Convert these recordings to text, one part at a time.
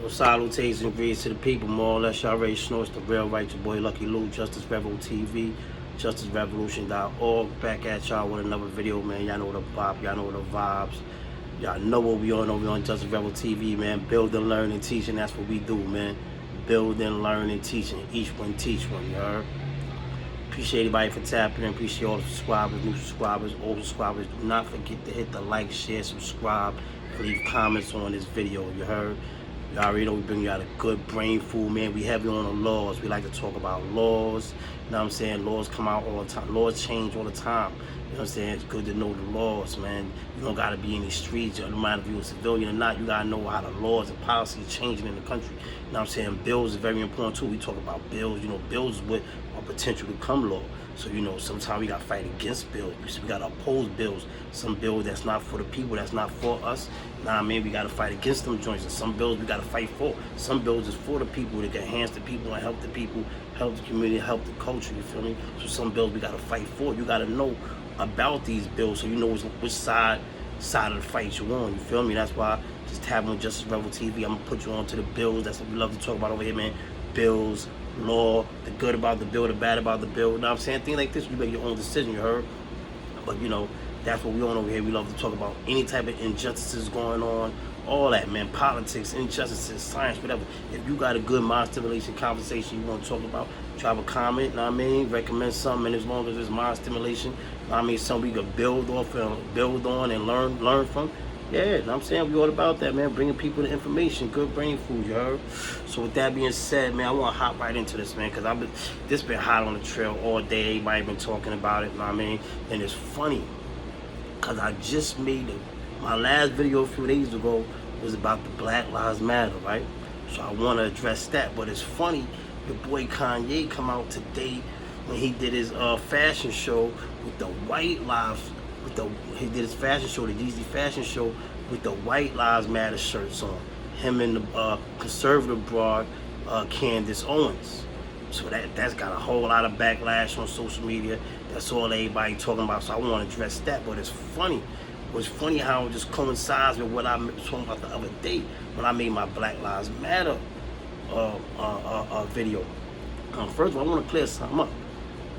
Salutations, greetings to the people. More or less, y'all already know it's the real right. Your boy Lucky Lou, Justice Rebel TV, JusticeRevolution.org. Back at y'all with another video, man. Y'all know the bop, y'all know the vibes. Y'all know what we on over on Justice Rebel TV, man. Build and learn and teaching. That's what we do, man. Build and learn and teaching. Each one teach one, you heard? Appreciate everybody for tapping in. Appreciate all the subscribers, new subscribers, old subscribers. Do not forget to hit the like, share, subscribe, and leave comments on this video, you heard? You already know we bring you out a good brain food, man. We heavy on the laws. We like to talk about laws. You know what I'm saying? Laws come out all the time. Laws change all the time. You know what I'm saying? It's good to know the laws, man. You don't got to be in the streets. No matter if you're a civilian or not, you got to know how the laws and policies changing in the country. You know what I'm saying? Bills is very important, too. We talk about bills. You know, bills is what are potential to become law. So, you know, sometimes we got to fight against bills. We got to oppose bills. Some bills that's not for the people, that's not for us. Nah, man, we got to fight against them joints. And some bills we got to fight for. Some bills is for the people that can enhance the people and help the people, help the community, help the culture, you feel me? So some bills we got to fight for. You got to know about these bills so you know which side of the fight you're on, you feel me? That's why just tap on Justice Rebel TV. I'm going to put you on to the bills. That's what we love to talk about over here, man. Bills, law, the good about the bill, the bad about the bill. You know what I'm saying? Things like this, you make your own decision, you heard? But, you know, that's what we on over here. We love to talk about any type of injustices going on, all that, man. Politics, injustices, science, whatever. If you got a good mind stimulation conversation you want to talk about, drop a comment, you know what I mean? Recommend something, as long as it's mind stimulation, you know what I mean? Something we could build off and build on and learn from. Yeah, you know what I'm saying? We all about that, man. Bringing people the information, good brain food, you heard? So with that being said, man, I want to hop right into this, man, because this been hot on the trail all day. Everybody been talking about it, you know what I mean? And it's funny, because I just made my last video a few days ago was about the Black Lives Matter, right? So I want to address that. But it's funny, your boy Kanye come out today when he did his fashion show with the white lives. He did his fashion show, the Yeezy fashion show, with the White Lives Matter shirts on. Him and the conservative broad, Candace Owens. So that's got a whole lot of backlash on social media. That's all everybody talking about. So I want to address that. But it's funny. It's funny how it just coincides with what I was talking about the other day when I made my Black Lives Matter video. First of all, I want to clear something up.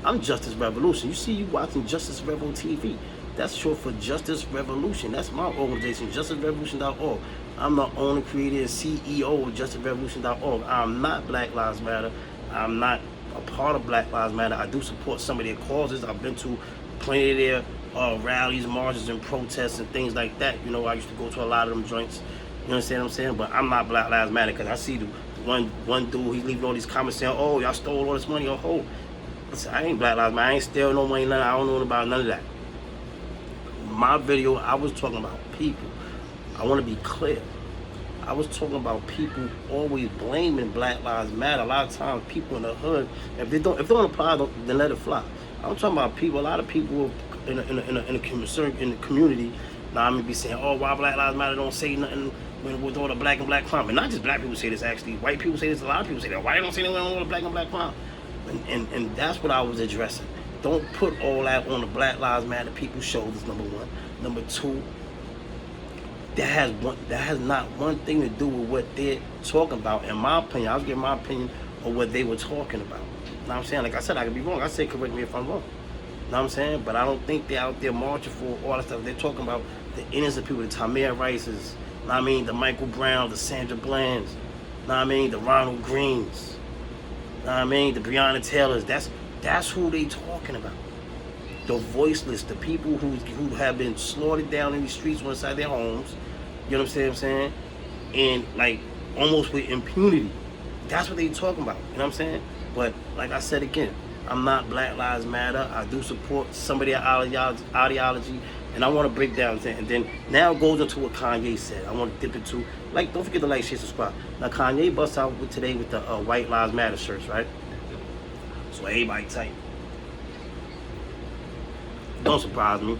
I'm Justice Revolution. You see you watching Justice Rebel TV. That's short for Justice Revolution. That's my organization, JusticeRevolution.org. I'm the owner, creator, and CEO of JusticeRevolution.org. I'm not Black Lives Matter. I'm not a part of Black Lives Matter. I do support some of their causes. I've been to plenty of their rallies, marches, and protests and things like that. You know, I used to go to a lot of them joints. You understand what I'm saying? But I'm not Black Lives Matter because I see the one dude, he's leaving all these comments saying, oh, y'all stole all this money. Oh, listen, I ain't Black Lives Matter. I ain't stealing no money, nothing. I don't know about none of that. My video, I was talking about people. I want to be clear. I was talking about people always blaming Black Lives Matter. A lot of times, people in the hood, if they don't apply, then let it fly. I'm talking about people. A lot of people in the community. Now I may be saying, oh, why Black Lives Matter don't say nothing with all the black and black crime? And not just black people say this. Actually, white people say this. A lot of people say that. Why they don't say anything on all the black and black crime? And that's what I was addressing. Don't put all that on the Black Lives Matter people's shoulders, number one. Number two, that has not one thing to do with what they're talking about. In my opinion, I was giving my opinion of what they were talking about. You know what I'm saying? Like I said, I could be wrong. I say correct me if I'm wrong. You know what I'm saying? But I don't think they're out there marching for all that stuff. They're talking about the innocent people, the Tamir Rices, you know what I mean? The Michael Brown, the Sandra Blands, you know what I mean? The Ronald Greens, you know what I mean? The Breonna Taylors. That's who they talking about. The voiceless, the people who have been slaughtered down in the streets or inside their homes. You know what I'm saying? And like almost with impunity. That's what they talking about. You know what I'm saying? But like I said again, I'm not Black Lives Matter. I do support some of their ideology, and I want to break down and then now it goes into what Kanye said. I want to dip into, like, don't forget to like, share, subscribe. Now Kanye busts out today with the White Lives Matter shirts, right? So everybody tight. Don't surprise me.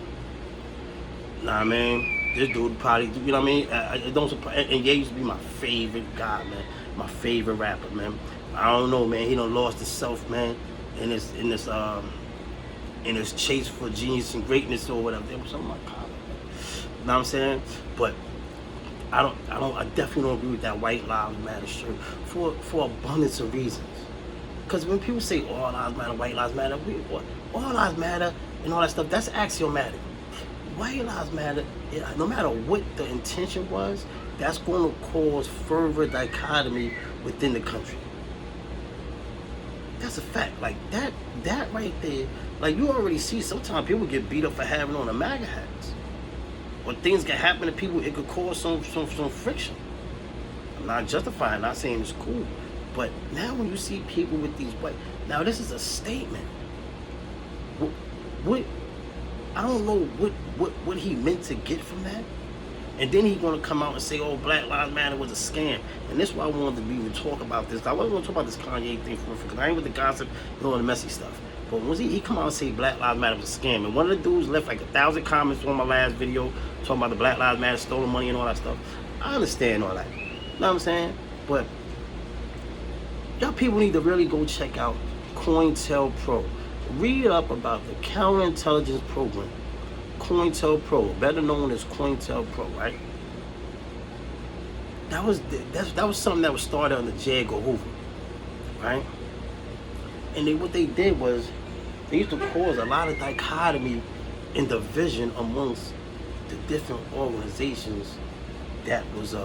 Nah, man. This dude probably, you know what I mean? It don't surprise. And Ye used to be my favorite guy, man. My favorite rapper, man. I don't know, man. He done lost himself, man. In this chase for genius and greatness or whatever. That was something like that. You know what I'm saying? But I definitely don't agree with that white lives matter shirt for abundance of reasons. Because when people say all lives matter, white lives matter, all lives matter and all that stuff, that's axiomatic. White lives matter, no matter what the intention was, that's going to cause further dichotomy within the country. That's a fact. Like that right there, like you already see sometimes people get beat up for having on the MAGA hats. Or things can happen to people, it could cause some friction. I'm not justifying, not saying it's cool. But now when you see people with these white, now this is a statement. What I don't know what he meant to get from that. And then he's gonna come out and say, oh, Black Lives Matter was a scam. And this is why I wanted to even talk about this. I wasn't gonna talk about this Kanye thing because I ain't with the gossip and all the messy stuff. But once he come out and say Black Lives Matter was a scam, and one of the dudes left like 1,000 comments on my last video talking about the Black Lives Matter stolen money and all that stuff. I understand all that. You know what I'm saying? But y'all people need to really go check out COINTELPRO. Read up about the counterintelligence program. COINTELPRO, better known as COINTELPRO, right? That was something that was started under J. Edgar Hoover, right? And what they did was they used to cause a lot of dichotomy and division amongst the different organizations that was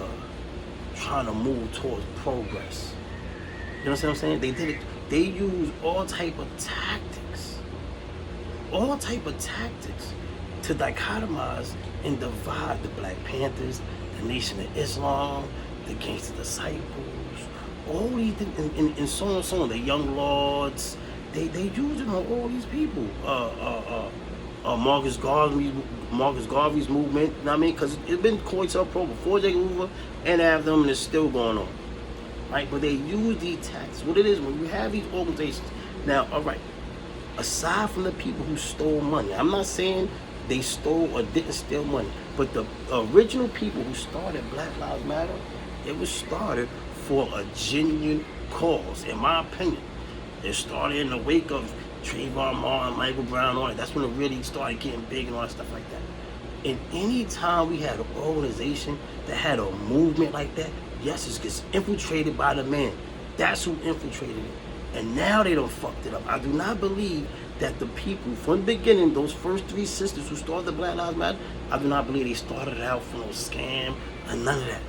trying to move towards progress. You know what I'm saying? They did it. They used all type of tactics to dichotomize and divide the Black Panthers, the Nation of Islam, the Gangster Disciples, all these things, and so on and so on. The Young Lords, they used it on all these people. Marcus Garvey's movement. You know what I mean? Because it's been COINTELPRO before J. Hoover and after them, and it's still going on. Right? But they use these tactics. What it is when you have these organizations. Now, all right. Aside from the people who stole money, I'm not saying they stole or didn't steal money, but the original people who started Black Lives Matter, it was started for a genuine cause, in my opinion. It started in the wake of Trayvon Martin, Michael Brown, all that. That's when it really started getting big and all that stuff like that. And any time we had an organization that had a movement like that, yes, it gets infiltrated by the men. That's who infiltrated it. And now they done fucked it up. I do not believe that the people, from the beginning, those first 3 sisters who started the Black Lives Matter, I do not believe they started out for no scam or none of that.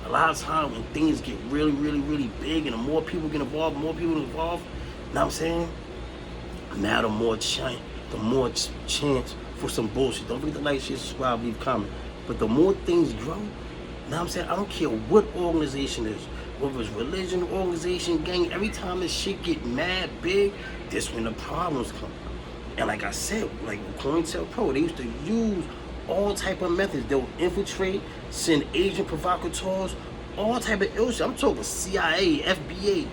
A lot of times when things get really, really, really big and the more people get involved, you know what I'm saying? Now the more chance for some bullshit. Don't forget to like, share, subscribe, leave a comment. But the more things grow, you know what I'm saying? I don't care what organization it is. Whether it's religion, organization, gang, every time this shit get mad big, that's when the problems come. And like I said, like with COINTELPRO, they used to use all type of methods. They'll infiltrate, send agent provocateurs, all type of ill shit. I'm talking CIA, FBI,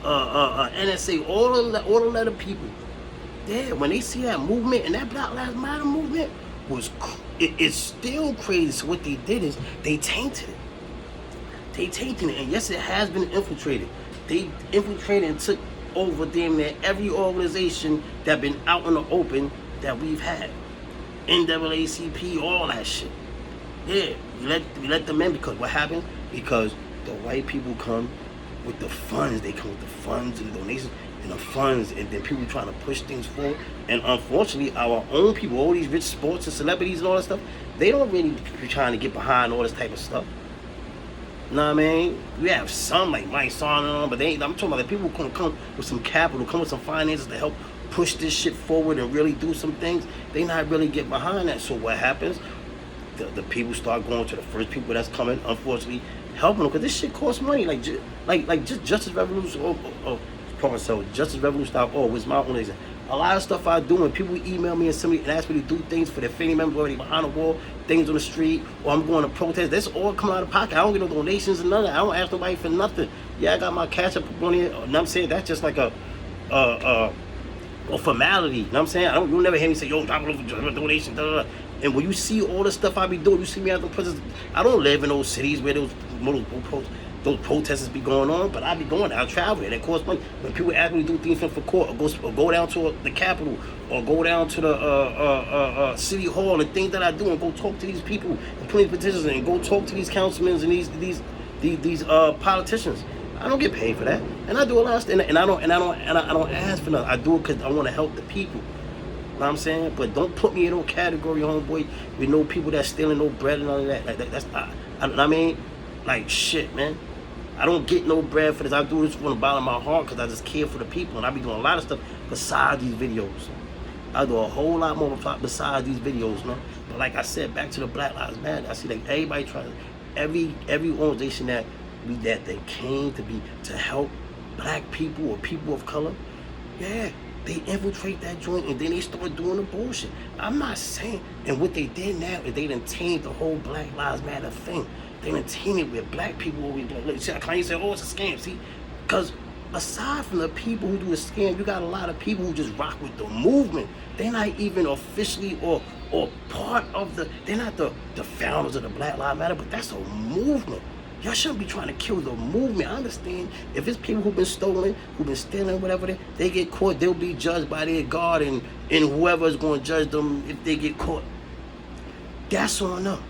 NSA, all the letter people. Yeah, when they see that movement and that Black Lives Matter movement it's still crazy. So what they did is they tainted it. And yes, it has been infiltrated. They infiltrated and took over damn near every organization that been out in the open that we've had. NAACP, all that shit. Yeah, we let them in because what happened? Because the white people come with the funds. They come with the funds and the donations and the funds, and then people trying to push things forward. And unfortunately, our own people, all these rich sports and celebrities and all that stuff, they don't really be trying to get behind all this type of stuff. You know what I mean? We have some like Mike Son and all, but I'm talking about the people who come with some capital, come with some finances to help push this shit forward and really do some things. They not really get behind that. So what happens? The people start going to the first people that's coming, unfortunately, helping them because this shit costs money. Like just Justice Revolution, Justice Revolution.org was my organization. A lot of stuff I do, and people email me and send me and ask me to do things for their family members already behind the wall, things on the street, or I'm going to protest. That's all coming out of pocket. I don't get no donations and none of that. I don't ask nobody for nothing. Yeah, I got my cash up on here. And I'm saying that's just like a formality. You know what I'm saying? You'll never hear me say, yo, drop a donation, da da da. And when you see all the stuff I be doing, you see me at the prisons. I don't live in those cities where those posts. those protests be going on, but I be going there. I travel there. That costs money. When people ask me to do things for court, or go down to the Capitol, or go down to the City Hall and things that I do, and go talk to these people and put these petitions in, and go talk to these councilmen and these politicians. I don't get paid for that, and I do a lot of stuff, and I don't ask for nothing. I do it because I want to help the people. You know what I'm saying? But don't put me in no category, homeboy, with no people that's stealing no bread and all of that. Like that's I mean, like shit, man. I don't get no bread for this. I do this from the bottom of my heart because I just care for the people, and I be doing a lot of stuff besides these videos. I do a whole lot more besides these videos, man. But like I said, back to the Black Lives Matter. I see like everybody trying, every organization that they came to help black people or people of color, yeah, they infiltrate that joint and then they start doing the bullshit. I'm not saying, and what they did now is they done tamed the whole Black Lives Matter thing. They done tamed it with black people. Kanye said, oh, it's a scam. See, because aside from the people who do the scam, you got a lot of people who just rock with the movement. They're not even officially or part of they're not the founders of the Black Lives Matter, but that's a movement. Y'all shouldn't be trying to kill the movement. I understand if it's people who've been stealing, whatever, they get caught, they'll be judged by their God and whoever's going to judge them if they get caught. That's on them.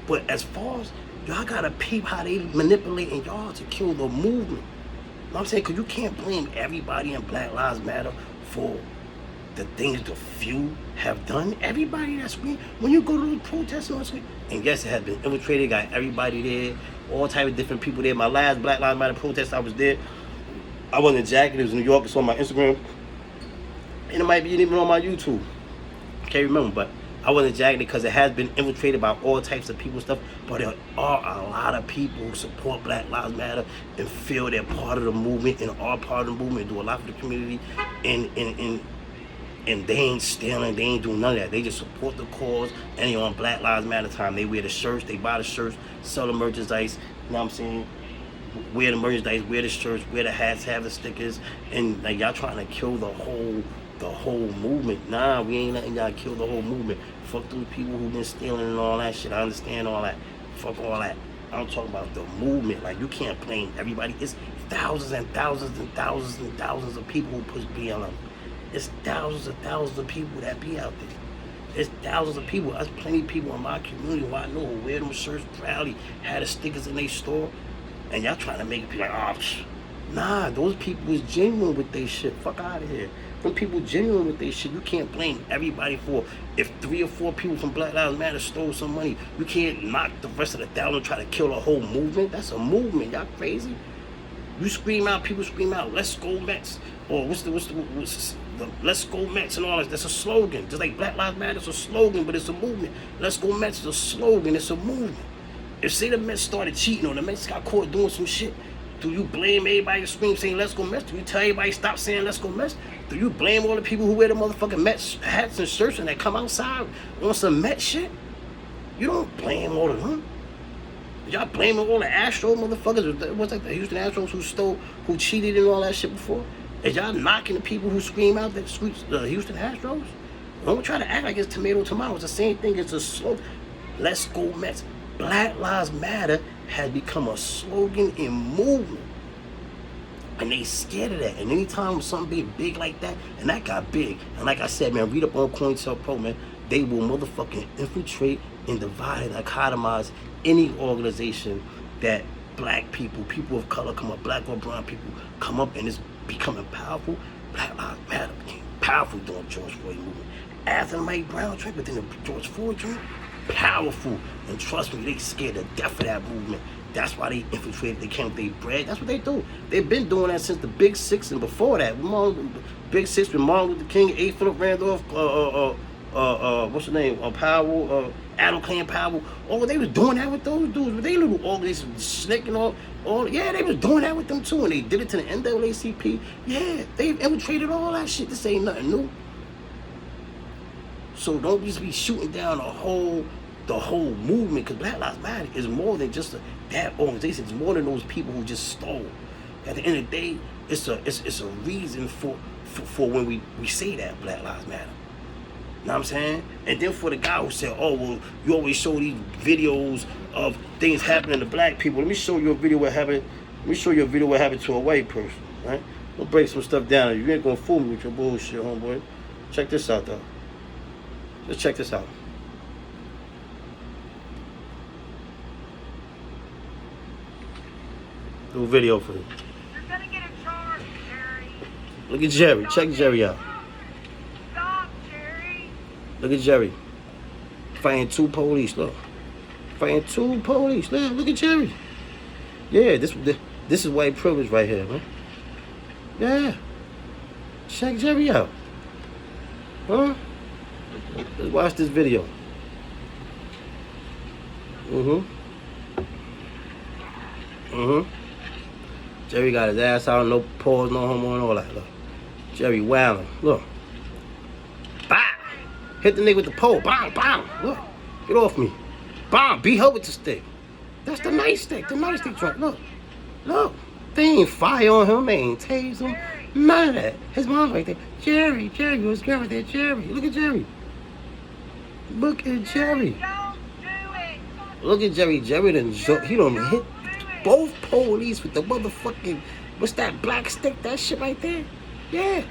But as far as y'all got to peep how they manipulating y'all to kill the movement. You know what I'm saying? Because you can't blame everybody in Black Lives Matter for the things the few have done. Everybody that's when you go to those protests and yes, it has been infiltrated, got everybody there, all type of different people there. My last Black Lives Matter protest, I was there. I wasn't Jacket, it was in New York, it's on my Instagram. And it might be even on my YouTube. I can't remember, but I wasn't Jacket because it has been infiltrated by all types of people and stuff. But there are a lot of people who support Black Lives Matter and feel they're part of the movement and are part of the movement, do a lot for the community, and they ain't stealing, they ain't doing none of that. They just support the cause, and they on Black Lives Matter time. They wear the shirts, they buy the shirts, sell the merchandise, you know what I'm saying? Wear the merchandise, wear the shirts, wear the hats, have the stickers, and like y'all trying to kill the whole movement. Nah, we ain't letting y'all kill the whole movement. Fuck those people who been stealing and all that shit. I understand all that. Fuck all that. I'm talking about the movement. Like, you can't blame everybody. It's thousands and thousands and thousands and thousands of people who push BLM. It's thousands and thousands of people that be out there. There's thousands of people. There's plenty of people in my community who I know who wear them shirts proudly, had the stickers in their store, and y'all trying to make it be like, oh, nah, those people is genuine with their shit. Fuck out of here. When people genuine with their shit, you can't blame everybody for, if 3 or 4 people from Black Lives Matter stole some money, you can't knock the rest of the 1,000 and try to kill a whole movement. That's a movement. Y'all crazy? You scream out, people scream out, let's go Mets. Or what's the let's go Mets and all that. That's a slogan. Just like Black Lives Matter is a slogan, but it's a movement. Let's go Mets is a slogan, it's a movement. If say the Mets started cheating or the Mets got caught doing some shit, do you blame everybody who scream saying let's go Mets? Do you tell everybody stop saying let's go Mets? Do you blame all the people who wear the motherfucking Mets hats and shirts and that come outside on some Mets shit? You don't blame all of them. Y'all blaming all the Astros motherfuckers? What's like the Houston Astros who cheated and all that shit before? Is y'all knocking the people who scream out that Houston Astros? Don't try to act like it's tomato. It's the same thing. It's a slogan. Let's go Mets. Black Lives Matter has become a slogan and movement. And they scared of that. And anytime something big like that, and that got big. And like I said, man, read up on COINTELPRO, man. They will motherfucking infiltrate and divide and dichotomize any organization that black people, people of color come up, black or brown people come up and it's becoming powerful. Black Lives Matter became powerful during George Floyd movement. After the Mike Brown trip, but then the George Floyd trip, powerful. And trust me, they scared to death of that movement. That's why they infiltrated, they came with their bread. That's what they do. They've been doing that since the Big Six and before that. Big Six with Martin Luther King, A. Philip Randolph, what's the name? Powell, Adam Clayton Powell. Oh, they was doing that with those dudes. But they little organizations, Slick and all. Yeah, they was doing that with them too. And they did it to the NAACP. Yeah, they infiltrated all that shit. This ain't nothing new. So don't just be shooting down the whole movement, because Black Lives Matter is more than just that organization. It's more than those people who just stole. At the end of the day, it's a reason for when we say that Black Lives Matter. know what I'm saying? And then for the guy who said, oh, well, you always show these videos of things happening to black people. Let me show you a video what happened. Let me show you a video what happened to a white person, right? We'll break some stuff down. You ain't gonna fool me with your bullshit, homeboy. Check this out, though. Just check this out. Do a video for you. You're gonna get a charge, Jerry. Look at Jerry. Check Jerry out. Stop, Jerry. Look at Jerry. Fighting 2 police, look. Fighting 2 police. Look at Jerry. Yeah, this is white privilege right here, man. Yeah. Check Jerry out. Huh? Let's watch this video. Jerry got his ass out, no pause, no homo, and all that. Look. Jerry wilding. Look. Bah! Hit the nigga with the pole. Bang, bang. Look. Get off me. Bang. Beat her with the stick. That's the nice stick. The nice stick truck. Look. Look. They ain't fire on him. They ain't tase him. None of that. His mom's right there. Jerry, was girl right there. Jerry. Look at Jerry. Look at Jerry. Don't do it. Look at Jerry. Jerry he done hit both police with the motherfucking, what's that black stick, that shit right there? Yeah.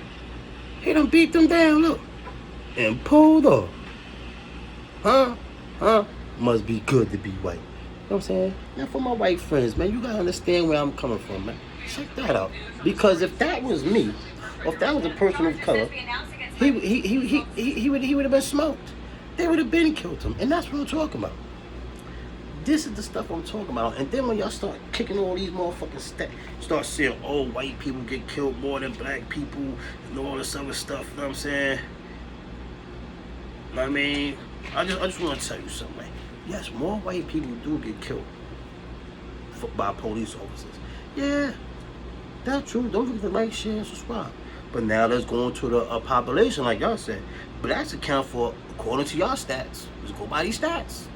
He done beat them down, look. And pulled off. Huh? Must be good to be white. You know what I'm saying? Now for my white friends, man, you gotta understand where I'm coming from, man. Check that out. Because if that was me, or if that was a person of color, he would have been smoked. They would have been killed him. And that's what I'm talking about. This is the stuff I'm talking about. And then when y'all start kicking all these motherfucking start saying, oh, white people get killed more than black people and all this other stuff, you know what I'm saying? I mean, I just want to tell you something, man. Yes, more white people do get killed by police officers. Yeah, that's true. Don't forget to like, share, and subscribe. But now let's go into the population, like y'all said. But that's account for, according to y'all stats. Let's go by these stats.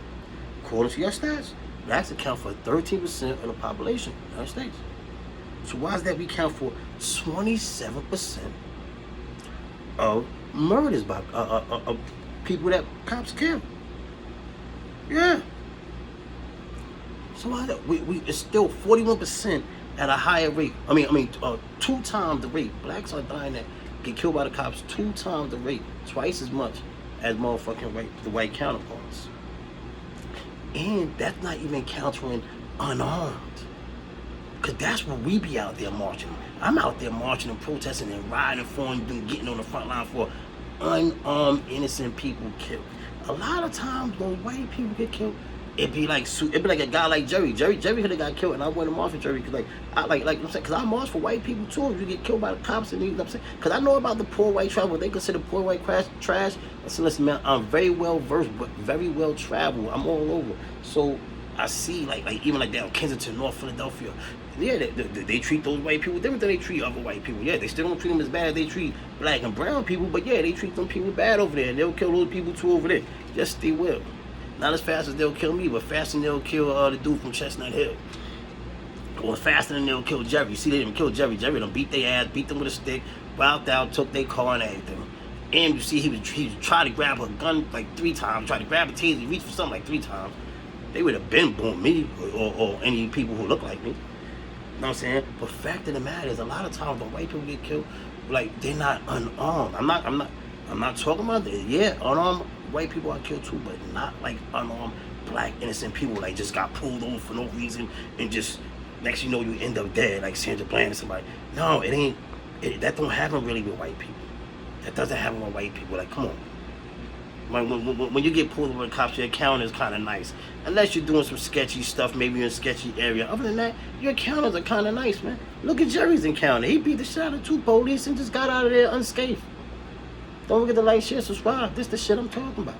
According to your stats, blacks account for 13% of the population in the United States. So why is that we account for 27% of murders by people that cops kill? Yeah. So why that we it's still 41% at a higher rate. I mean, 2 times the rate. Blacks are dying that get killed by the cops 2 times the rate, twice as much as motherfucking the white counterparts. And that's not even countering unarmed. Because that's what we be out there marching. I'm out there marching and protesting and riding for and getting on the front line for unarmed, innocent people killed. A lot of times when white people get killed, it'd be like a guy like Jerry. Jerry could have got killed, and I went to march for Jerry because I'm saying, because I march for white people too. If you get killed by the cops, and you know what I'm saying, because I know about the poor white travel. What they consider poor white trash. Listen, man, I'm very well versed, but very well traveled. I'm all over, so I see like even like down Kensington, North Philadelphia. Yeah, they treat those white people different than they treat other white people. Yeah, they still don't treat them as bad as they treat black and brown people, but yeah, they treat them people bad over there, and they'll kill those people too over there. Yes, they will. Not as fast as they'll kill me, but faster than they'll kill the dude from Chestnut Hill. Or faster than they'll kill Jerry. You see, they didn't kill Jerry. Jerry done beat their ass, beat them with a stick, wilded out, took their car and everything. And you see, he was trying to grab a gun like 3 times, tried to grab a taser, he reached for something like 3 times. They would have been born me or any people who look like me. You know what I'm saying? But fact of the matter is, a lot of times when white people get killed, like they're not unarmed. I'm not talking about that. Yeah, unarmed white people are killed too, but not like unarmed black innocent people like just got pulled over for no reason and just next you know you end up dead like Sandra Bland or somebody. No, it ain't. That don't happen really with white people. That doesn't happen with white people. Like, come on. When you get pulled over with cops, your encounters kind of nice. Unless you're doing some sketchy stuff, maybe in a sketchy area. Other than that, your encounters are kind of nice, man. Look at Jerry's encounter. He beat the shit out of 2 police and just got out of there unscathed. Don't forget to like, share, subscribe. This the shit I'm talking about.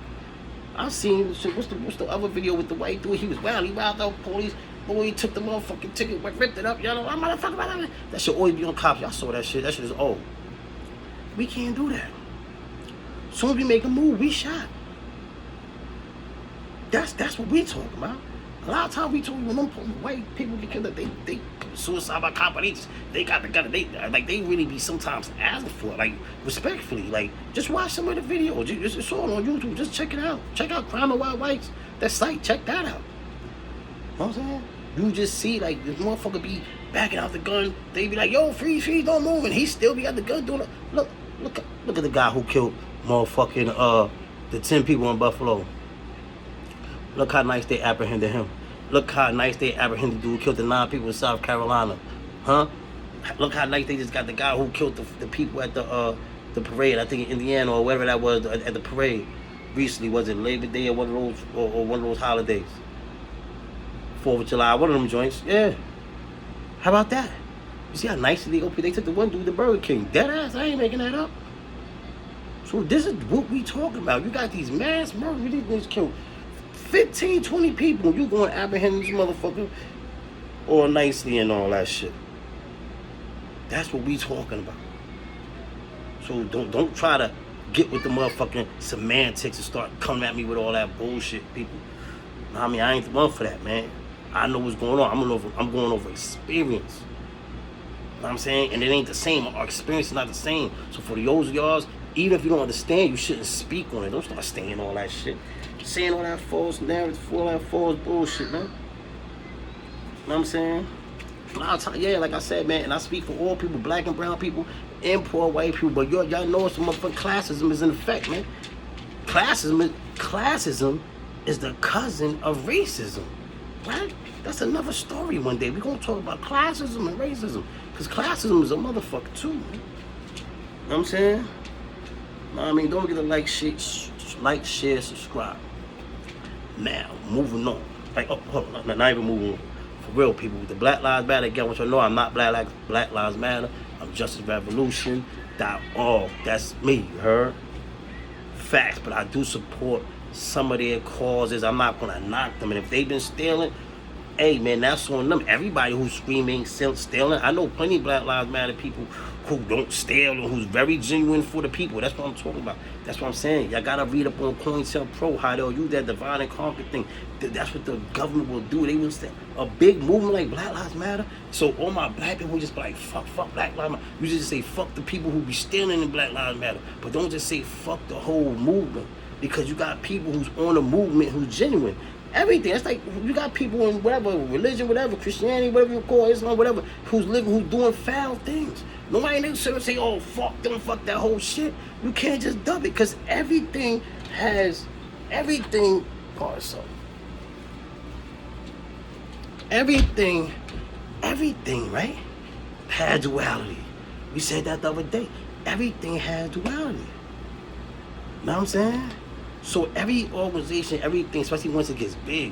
I've seen shit. What's the other video with the white dude? He was wild. He wilded out police. Boy, he took the motherfucking ticket, ripped it up. Y'all know, motherfucker. That shit always be on cops. Y'all saw that shit. That shit is old. We can't do that. As soon as we make a move, we shot. That's what we talking about. A lot of times we talk when them white people get killed, they suicide by cop. They got the gun. They really be sometimes asking for it, like respectfully. Like just watch some of the videos. It's all on YouTube. Just check it out. Check out Crime of White Whites. That site. Check that out. You know what I'm saying? You just see like this motherfucker be backing out the gun. They be like, yo, freeze, don't move, and he still be got the gun doing it. Look at the guy who killed motherfucking the 10 people in Buffalo. Look how nice they apprehended him. Look how nice they apprehended the dude who killed the 9 people in South Carolina. Huh? Look how nice they just got the guy who killed the people at the parade, I think in Indiana or whatever that was, at the parade recently. Was it Labor Day or one of those or one of those holidays? 4th of July, one of them joints. Yeah. How about that? You see how nicely they took the one dude to Burger King. Dead ass, I ain't making that up. So this is what we talking about. You got these mass murders, these niggas killed 15, 20 people. You going to apprehend this motherfucker all nicely and all that shit. That's what we talking about. So don't try to get with the motherfucking semantics and start coming at me with all that bullshit, people. I mean, I ain't the one for that, man. I know what's going on. I'm going over experience. You know what I'm saying? And it ain't the same. Our experience is not the same. So for those of y'all, even if you don't understand, you shouldn't speak on it. Don't start saying all that shit. Saying all that false narrative, all that false bullshit, man. You know what I'm saying? Yeah, like I said, man, and I speak for all people, black and brown people, and poor white people, but y'all know some motherfucking classism is in effect, man. Classism is the cousin of racism, right? That's another story one day. We're going to talk about classism and racism, because classism is a motherfucker too, man. You know what I'm saying? I mean, don't forget to like, share, subscribe. Now, moving on. Like, hold on, not even moving on. For real, people, the Black Lives Matter, again, I want you to know I'm not Black Lives Matter. I'm JusticeRevolution.org. That's me, you heard? Facts, but I do support some of their causes. I'm not going to knock them. And if they've been stealing, hey, man, that's on them. Everybody who's screaming, stealing. I know plenty of Black Lives Matter people who don't steal and who's very genuine for the people. That's what I'm talking about. That's what I'm saying. Y'all got to read up on COINTELPRO, how they'll use that divide and conquer thing. That's what the government will do. They will say a big movement like Black Lives Matter. So all my black people just be like, fuck Black Lives Matter. You just say fuck the people who be stealing in Black Lives Matter. But don't just say fuck the whole movement. Because you got people who's on the movement who's genuine. Everything. It's like you got people in whatever religion, whatever, Christianity, whatever you call it, Islam, whatever, who's doing foul things. Nobody needs to say, oh, fuck them, fuck that whole shit. You can't just dub it, because everything, right, had duality. We said that the other day. Everything has duality. You know what I'm saying? So every organization, everything, especially once it gets big,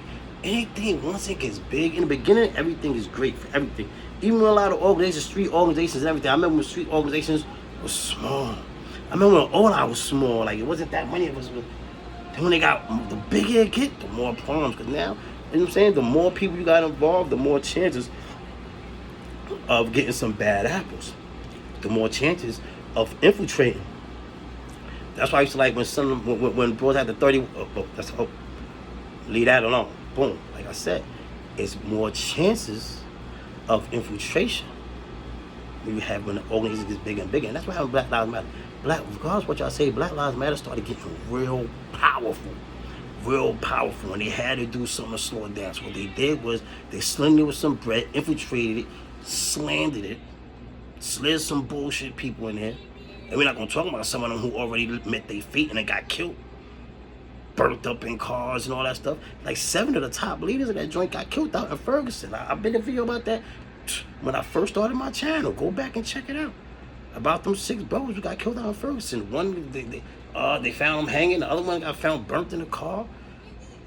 once it gets big, in the beginning, everything is great for everything. Even when a lot of organizations, street organizations and everything, I remember when street organizations were small. I remember when all I was small, like it wasn't that money. Then when they got, the bigger it get, the more problems. Because now, you know what I'm saying, the more people you got involved, the more chances of getting some bad apples. The more chances of infiltrating. That's why I used to like when bros had the 30, leave that alone. Boom. Like I said, it's more chances of infiltration when the organization gets bigger and bigger. And that's why having Black Lives Matter. Regardless of what y'all say, Black Lives Matter started getting real powerful. And they had to do something to slow it down. So what they did was they slimmed it with some bread, infiltrated it, slandered it, slid some bullshit people in there. And we're not going to talk about some of them who already met their feet and they got killed. Burnt up in cars and all that stuff. Like 7 of the top leaders of that joint got killed out in Ferguson. I made a video about that when I first started my channel. Go back and check it out. About them 6 brothers who got killed out in Ferguson. One, they found him hanging. The other one got found burnt in the car.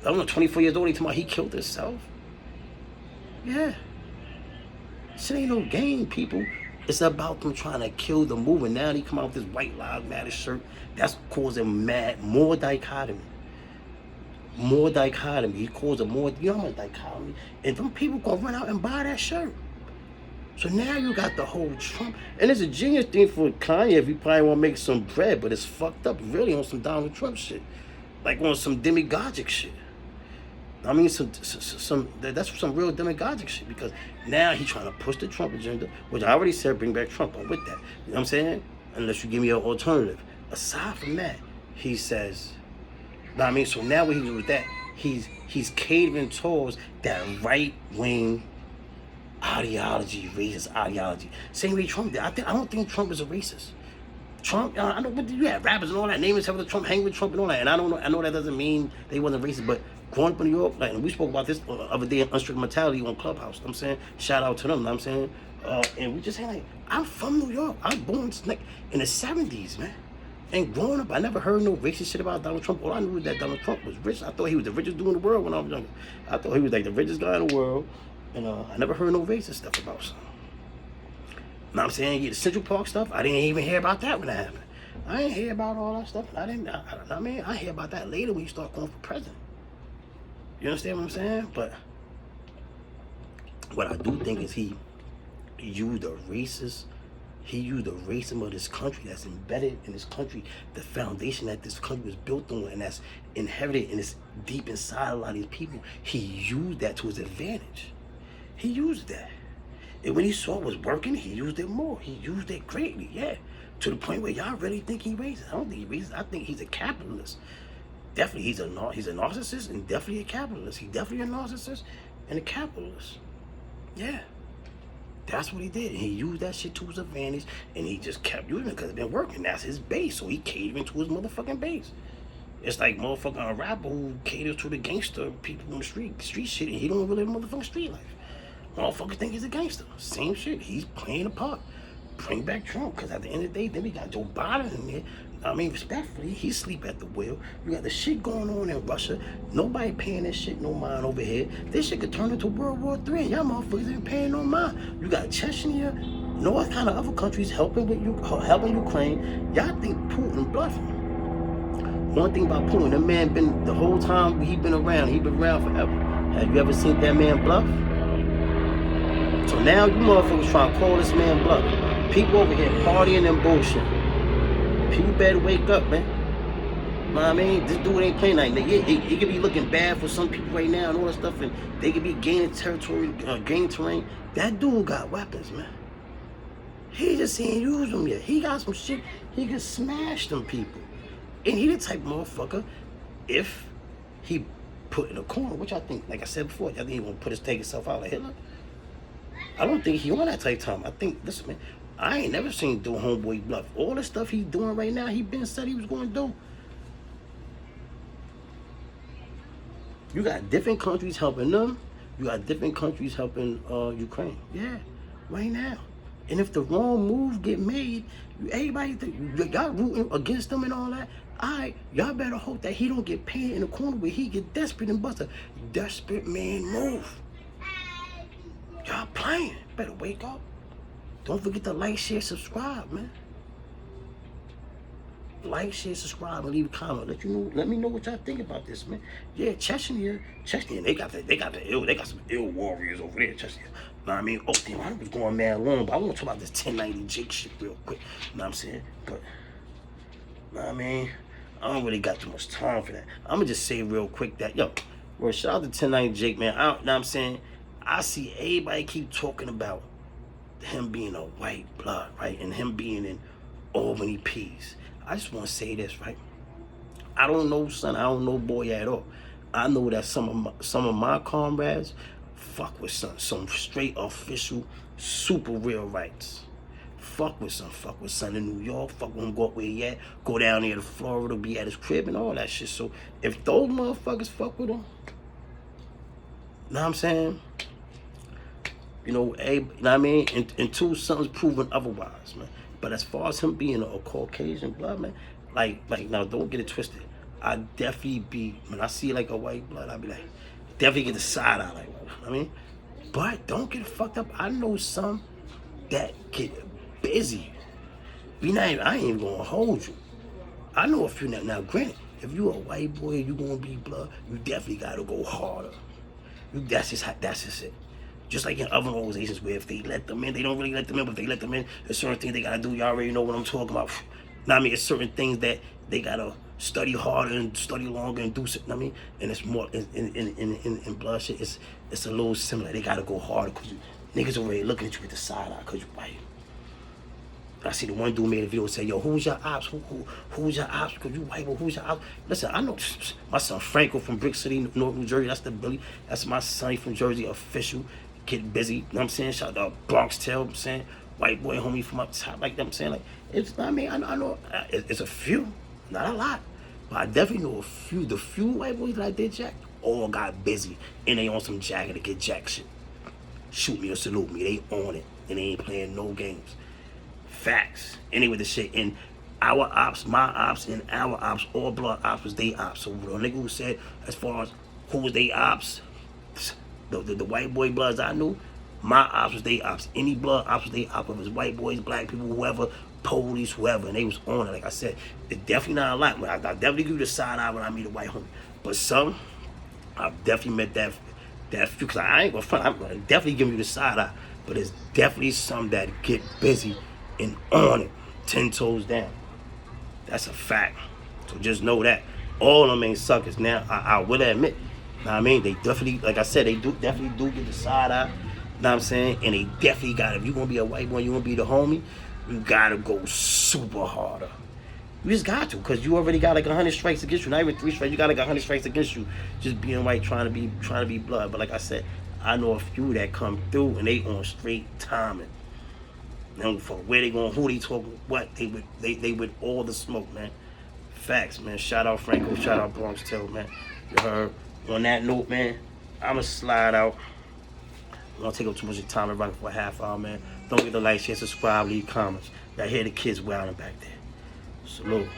The other one, 24 years old, he killed himself. Yeah. Shit ain't no game, people. It's about them trying to kill the movement. Now they come out with this White Lives Matter shirt. That's causing more dichotomy. He causing more, you know, dichotomy. And them people gonna run out and buy that shirt. So now you got the whole Trump. And it's a genius thing for Kanye if he probably want to make some bread, but it's fucked up really on some Donald Trump shit. Like on some demagogic shit. I mean, that's some real demagogic shit, because now he's trying to push the Trump agenda, which I already said bring back Trump. I'm with that. You know what I'm saying? Unless you give me an alternative. Aside from that, he says, I mean, so now what he do with that, he's catering towards that right wing ideology, racist ideology. Same way Trump did. I don't think Trump is a racist. Trump, I know, but you have rappers and all that, naming some of the Trump, hang with Trump and all that, and I know that doesn't mean they wasn't racist, but growing up in New York, like, and we spoke about this other day in Unstrict Mentality on Clubhouse, you know what I'm saying? Shout out to them, you know what I'm saying? And we just saying, like, I'm from New York. I was born like in the 70s, man. And growing up, I never heard no racist shit about Donald Trump. All I knew was that Donald Trump was rich. I thought he was the richest dude in the world when I was younger. I thought he was like the richest guy in the world, and I never heard no racist stuff about something. You know what I'm saying? Yeah, the Central Park stuff, I didn't even hear about that when it happened. I didn't hear about all that stuff. I hear about that later when you start going for president. You understand what I'm saying? But what I do think is he used the racism of this country that's embedded in this country, the foundation that this country was built on, and that's inherited and it's deep inside a lot of these people. He used that to his advantage. He used that. And when he saw it was working, he used it more. He used it greatly, yeah. To the point where y'all really think he racist. I don't think he's racist. I think he's a capitalist. Definitely, he's a narcissist and definitely a capitalist. He's definitely a narcissist and a capitalist. Yeah. That's what he did. And he used that shit to his advantage, and he just kept using it because it's been working. That's his base. So he catering to his motherfucking base. It's like motherfucking a rapper who caters to the gangster people in the street shit, and he don't really live motherfucking street life. Motherfuckers think he's a gangster. Same shit. He's playing a part. Bring back Trump, because at the end of the day, then we got Joe Biden in there. I mean, respectfully, he sleep at the wheel. You got the shit going on in Russia. Nobody paying this shit no mind over here. This shit could turn into World War III. Y'all motherfuckers ain't paying no mind. You got Chechnya, North kind of other countries helping Ukraine. Y'all think Putin bluffing. One thing about Putin, the man been the whole time he been around forever. Have you ever seen that man bluff? So now you motherfuckers trying to call this man bluff. People over here partying and bullshit. People better wake up, man. You know what I mean? This dude ain't playing like that. It could be looking bad for some people right now and all that stuff, and they could be gaining territory, gaining terrain. That dude got weapons, man. He just ain't use them yet. He got some shit. He can smash them people. And he the type of motherfucker, if he put in a corner, which I think, like I said before, I think he won't take himself out like Hitler. I don't think he on that type of time. I think, listen, man, I ain't never seen do homeboy bluff. All the stuff he's doing right now, he been said he was going to do. You got different countries helping them. You got different countries helping Ukraine. Yeah, right now. And if the wrong move get made, everybody think y'all rooting against them and all that. Alright, y'all better hope that he don't get paid in the corner where he get desperate and bust a desperate man move. Y'all playing. Better wake up. Don't forget to like, share, subscribe, man. Like, share, subscribe, and leave a comment. Let me know what y'all think about this, man. Yeah, Chechnya, they got some ill warriors over there, Chechnya. Know what I mean? Oh damn, I was going mad long, but I want to talk about this 1090 Jake shit real quick. Know what I'm saying? But know what I mean? I don't really got too much time for that. I'ma just say real quick that well, shout out to 1090 Jake, man. Know what I'm saying? I see everybody keep talking about him being a white blood, right? And him being in Albany Peace. I just want to say this, right? I don't know, son. I don't know boy at all. I know that some of my comrades fuck with some straight official, super real rights. Fuck with son in New York. Fuck with him, go up where he at. Go down there to Florida, be at his crib and all that shit. So if those motherfuckers fuck with him, know what I'm saying? You know what I mean? Until something's proven otherwise, man. But as far as him being a Caucasian blood, man, like now don't get it twisted. I definitely be, when I see like a white blood, I be like, definitely get the side eye, like, I mean, but don't get fucked up. I know some that get busy. I ain't even gonna hold you. I know a few now. Granted, if you a white boy, you gonna be blood, you definitely gotta go harder. That's just it. Just like in other organizations where if they let them in, they don't really let them in, but if they let them in, there's certain things they gotta do. Y'all already know what I'm talking about. Now, I mean, it's certain things that they gotta study harder and study longer and do something. I mean, and it's more in blood shit. It's a little similar. They gotta go harder because niggas already looking at you with the side eye because you white. I see the one dude made a video say, yo, who's your ops? Who's your ops? Because you white, well, who's your ops? Listen, I know my son Franco from Brick City, North New Jersey. That's the Billy. That's my son from Jersey, official. Get busy. You know what I'm saying? Shout out Bronx Tail. You know what I'm saying? White boy homie from up top. Like that. I'm saying, like, it's, I mean, I know it's a few, not a lot. But I definitely know a few. The few white boys that I did jack, all got busy. And they on some jacket to get jack shit. Shoot me or salute me. They on it. And they ain't playing no games. Facts. Anyway, the shit in our ops, my ops, and our ops, all blood ops was they ops. So the nigga who said as far as who was they ops, the white boy bloods I knew, my ops was they ops. Any blood ops was they ops. Whether it was white boys, black people, whoever, police, whoever, and they was on it. Like I said, it's definitely not a lot. I definitely give you the side eye when I meet a white homie. But some, I've definitely met that few, because I ain't gonna front. I'm gonna definitely give you the side eye. But there's definitely some that get busy and on it, 10 toes down. That's a fact. So just know that. All of them ain't suckers. Now, I will admit, you know what I mean? They definitely, like I said, they definitely do get the side eye. You know what I'm saying? And they definitely got, if you're going to be a white boy, you want to be the homie, you got to go super harder. You just got to, because you already got like 100 strikes against you. Not even 3 strikes. You got like 100 strikes against you. Just being white, trying to be blood. But like I said, I know a few that come through and they on straight timing. For where they going, who they talking, what they with all the smoke, man. Facts, man. Shout out Franco, shout out Bronx Tail, man. You heard? On that note, man, I'ma slide out. I'm gonna take up too much of time and run for a half hour, man. Don't forget to like, share, subscribe, leave comments. Y'all hear the kids wailing back there. Salute.